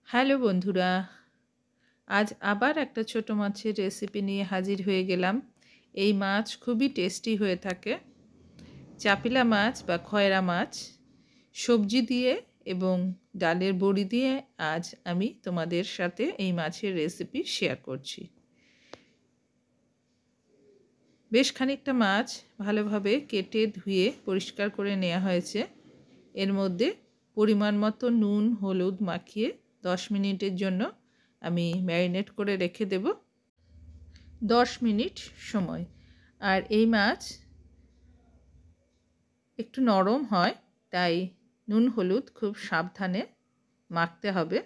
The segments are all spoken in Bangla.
হ্যালো বন্ধুরা, আজ আবার একটা ছোট মাছের রেসিপি নিয়ে হাজির হয়ে গেলাম। এই মাছ খুবই টেস্টি হয়ে থাকে। চাপিলা মাছ বা খয়রা মাছ সবজি দিয়ে এবং ডালের বড়ি দিয়ে আজ আমি তোমাদের সাথে এই মাছের রেসিপি শেয়ার করছি। বেশ খানিকটা মাছ ভালোভাবে কেটে ধুয়ে পরিষ্কার করে নেওয়া হয়েছে। এর মধ্যে পরিমাণ মতো নুন হলুদ মাখিয়ে 10 মিনিটের জন্য আমি ম্যারিনেট করে রেখে দেব। 10 মিনিট সময়। আর এই মাছ একটু নরম হয়, তাই নুন হলুদ খুব সাবধানে মাখতে হবে।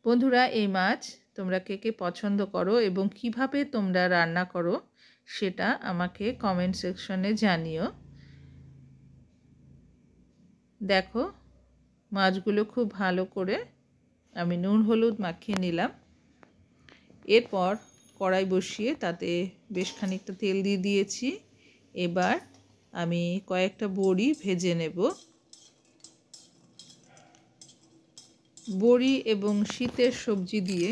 বন্ধুরা, এই মাছ তোমরা কে কে পছন্দ করো এবং কিভাবে তোমরা রান্না করো সেটা আমাকে কমেন্ট সেকশনে জানিও। দেখো, মাছগুলো খুব ভালো করে আমি নুন হলুদ মাখিয়ে নিলাম। এরপর কড়াই বসিয়ে তাতে বেশ খানিকটা তেল দিয়ে দিয়েছি। এবার আমি কয়েকটা বড়ি ভেজে নেব। বড়ি এবং শীতের সবজি দিয়ে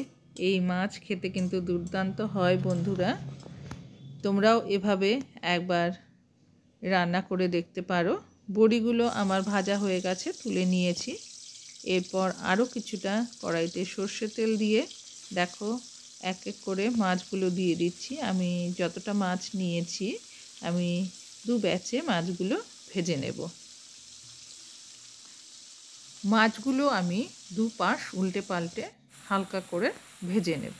এই মাছ খেতে কিন্তু দুর্দান্ত হয় বন্ধুরা। তোমরাও এভাবে একবার রান্না করে দেখতে পারো। বড়িগুলো আমার ভাজা হয়ে গেছে, তুলে নিয়েছি। এরপর আরও কিছুটা কড়াইতে সর্ষের তেল দিয়ে দেখো এক এক করে মাছগুলো দিয়ে দিচ্ছি। আমি যতটা মাছ নিয়েছি আমি 2 ব্যাচে মাছগুলো ভেজে নেব। মাছগুলো আমি 2 পাশ উল্টে পাল্টে হালকা করে ভেজে নেব।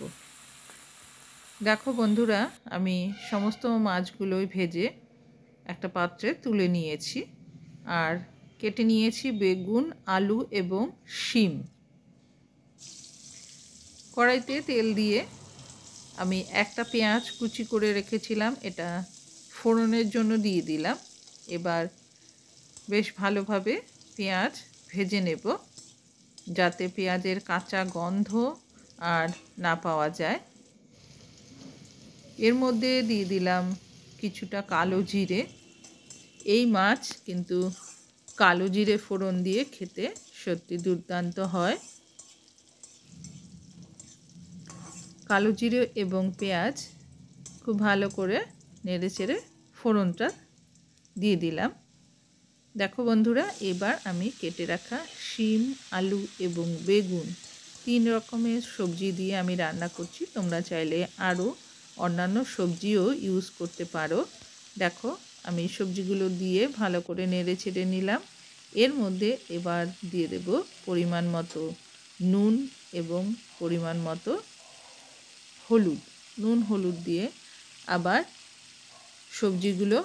দেখো বন্ধুরা, আমি সমস্ত মাছগুলোই ভেজে একটা পাত্রে তুলে নিয়েছি। আর কেটে নিয়েছি বেগুন, আলু এবং শিম। কড়াইতে তেল দিয়ে আমি একটা পেঁয়াজ কুচি করে রেখেছিলাম, এটা ফোড়নের জন্য দিয়ে দিলাম। এবার বেশ ভালোভাবে পেঁয়াজ ভেজে নেব, যাতে পেঁয়াজের কাঁচা গন্ধ আর না পাওয়া যায়। এর মধ্যে দিয়ে দিলাম কিছুটা কালো জিরে। এই মাছ কিন্তু কালো জিরে ফোড়ন দিয়ে খেতে সত্যি দুর্দান্ত হয়। কালো জিরে এবং পেঁয়াজ খুব ভালো করে নেড়েচেড়ে ফোড়নটা দিয়ে দিলাম। দেখো বন্ধুরা, এবার আমি কেটে রাখা শিম, আলু এবং বেগুন 3 রকমের সবজি দিয়ে আমি রান্না করছি। তোমরা চাইলে আরও অন্যান্য সবজিও ইউজ করতে পারো। দেখো, আমি সবজিগুলো দিয়ে ভালো করে নেড়েচেড়ে নিলাম। এর মধ্যে এবার দিয়ে দেব পরিমাণ মতো নুন এবং পরিমাণ মতো হলুদ। নুন হলুদ দিয়ে আবার সবজিগুলো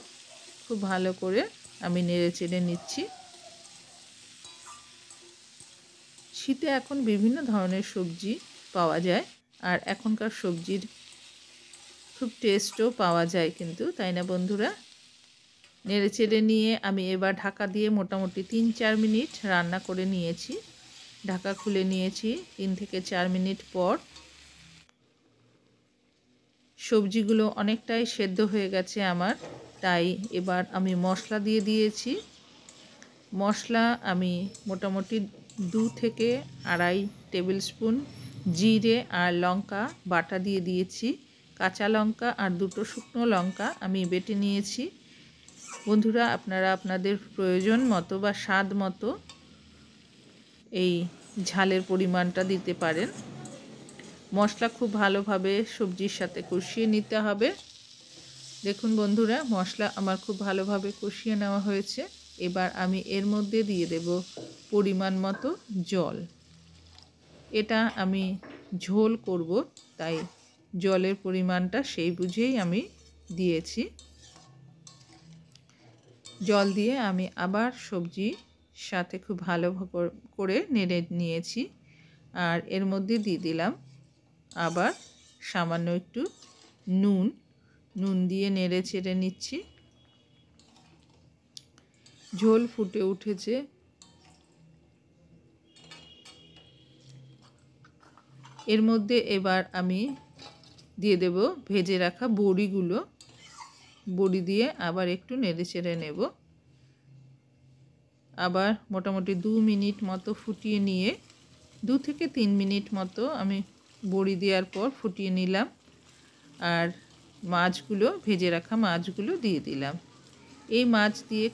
খুব ভালো করে আমি নেড়েচেড়ে নিচ্ছি। শীতে এখন বিভিন্ন ধরনের সবজি পাওয়া যায়, আর এখনকার সবজির খুব টেস্টও পাওয়া যায় কিন্তু, তাই না বন্ধুরা? নেড়েচেড়ে নিয়ে আমি এবার ঢাকা দিয়ে মোটামুটি 3-4 মিনিট রান্না করে নিয়েছি। ঢাকা খুলে নিয়েছি। 3 থেকে 4 মিনিট পর সবজিগুলো অনেকটাই সেদ্ধ হয়ে গেছে আমার, তাই এবার আমি মশলা দিয়ে দিয়েছি। মশলা আমি মোটামুটি 2 থেকে 2.5 টেবিল স্পুন জিরে আর লঙ্কা বাটা দিয়ে দিয়েছি। কাঁচা লঙ্কা আর 2টো শুকনো লঙ্কা আমি বেটে নিয়েছি। বন্ধুরা, আপনারা আপনাদের প্রয়োজন মতো বা স্বাদ মতো এই ঝালের পরিমাণটা দিতে পারেন। মশলা খুব ভালোভাবে সবজির সাথে কষিয়ে নিতে হবে। দেখুন বন্ধুরা, মশলা আমার খুব ভালোভাবে কষিয়ে নেওয়া হয়েছে। এবার আমি এর মধ্যে দিয়ে দেব পরিমাণ মতো জল। এটা আমি ঝোল করব, তাই জলের পরিমাণটা সেই বুঝেই আমি দিয়েছি। জল দিয়ে আমি আবার সবজির সাথে খুব ভালো করে নেড়ে নিয়েছি। আর এর মধ্যে দিয়ে দিলাম আবার সামান্য একটু নুন দিয়ে নেড়ে চেড়ে নিচ্ছি। ঝোল ফুটে উঠেছে। এর মধ্যে এবার আমি দিয়ে দেব ভেজে রাখা বড়িগুলো। বড়ি দিয়ে আবার একটু নেড়ে চেড়ে নেব। আবার মোটামুটি 2 মিনিট মতো ফুটিয়ে নিয়ে 2 থেকে 3 মিনিট মতো আমি বড়ি দেওয়ার পর ফুটিয়ে নিলাম, আর মাছগুলো, ভেজে রাখা মাছগুলো দিয়ে দিলাম। এই মাছ দিয়ে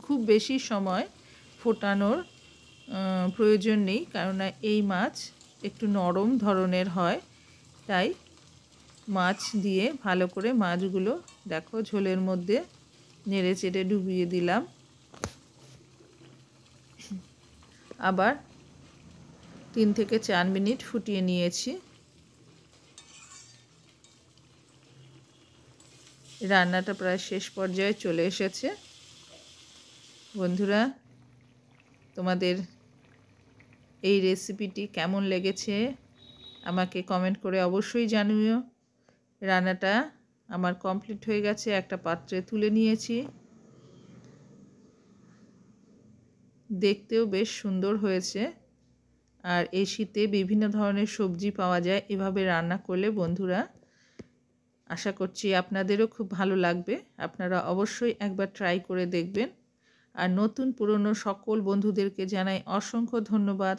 খুব বেশি সময় ফোটানোর প্রয়োজন নেই, কেননা এই মাছ একটু নরম ধরনের হয়। তাই মাছ দিয়ে ভালো করে মাছগুলো দেখো ঝোলের মধ্যে নেড়ে চেড়ে ডুবিয়ে দিলাম। আবার 3 থেকে 4 মিনিট ফুটিয়ে নিয়েছি। রান্নাটা প্রায় শেষ পর্যায়ে চলে এসেছে। বন্ধুরা, তোমাদের এই রেসিপিটি কেমন লেগেছে আমাকে কমেন্ট করে অবশ্যই জানিও। রান্নাটা আমার কমপ্লিট হয়ে গেছে, একটা পাত্রে তুলে নিয়েছি। দেখতেও বেশ সুন্দর হয়েছে। আর এই শীতে বিভিন্ন ধরনের সবজি পাওয়া যায়, এভাবে রান্না করলে বন্ধুরা আশা করছি আপনাদেরও খুব ভালো লাগবে। আপনারা অবশ্যই একবার ট্রাই করে দেখবেন। আর নতুন পুরনো সকল বন্ধুদেরকে জানাই অসংখ্য ধন্যবাদ।